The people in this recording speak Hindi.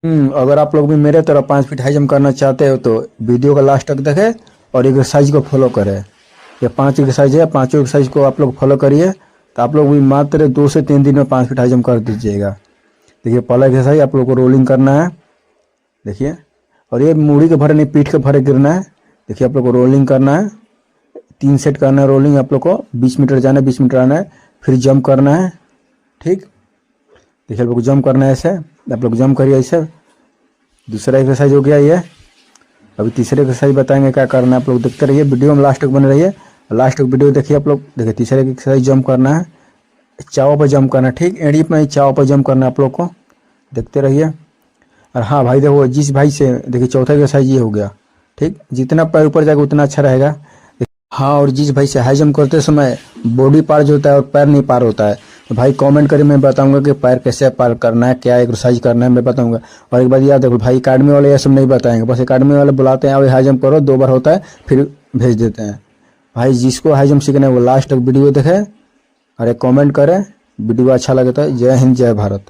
अगर आप लोग भी मेरे तरह 5 फीट हाई जंप करना चाहते हो तो वीडियो का लास्ट तक देखें और एक्सरसाइज को फॉलो करें। ये 5 एक्सरसाइज है, पांचों एक्सरसाइज को आप लोग फॉलो करिए तो आप लोग भी मात्र 2 से 3 दिन में 5 फीट हाई जंप कर दीजिएगा। देखिए पहला एक्सरसाइज आप लोग को रोलिंग करना है। देखिए, और ये मूड़ी के भरे नहीं, पीठ के भरे गिरना है। देखिए आप लोग को रोलिंग करना है, 3 सेट करना है रोलिंग। आप लोग को 20 मीटर जाना है, 20 मीटर आना है, फिर जंप करना है। ठीक, देखिए आप लोग को जंप करना है ऐसे, आप लोग जंप करिए ऐसे। दूसरा एक्सरसाइज हो गया ये। अभी तीसरे एक्सरसाइज बताएंगे क्या करना है, आप लोग देखते रहिए वीडियो में, लास्ट तक बने रहिए। लास्ट तक वीडियो देखिए आप लोग। देखिए तीसरे एक्सरसाइज जंप करना है, चाव पर जंप करना है। ठीक, एड़ी पर नहीं, चाव पर जंप करना है आप लोग को, देखते रहिए। और हाँ भाई देखो, जिस भाई से देखिए चौथा एक्सरसाइज ये हो गया। ठीक, जितना पैर ऊपर जाएगा उतना अच्छा रहेगा। हाँ, और जिस भाई से हाई जंप करते समय बॉडी पार जो होता है और पैर नहीं पार होता है, तो भाई कमेंट करिए, मैं बताऊंगा कि पैर कैसे पार करना है, क्या एक्सरसाइज करना है, मैं बताऊंगा। और एक बात याद रखो भाई, अकाडमी वाले ये सब नहीं बताएंगे, बस अकाडमी वाले बुलाते हैं और हाई जंप करो, 2 बार होता है फिर भेज देते हैं। भाई जिसको हाई जंप सीखना है वो लास्ट तक वीडियो देखे और एक कॉमेंट करें। वीडियो अच्छा लगे तो जय हिंद जय भारत।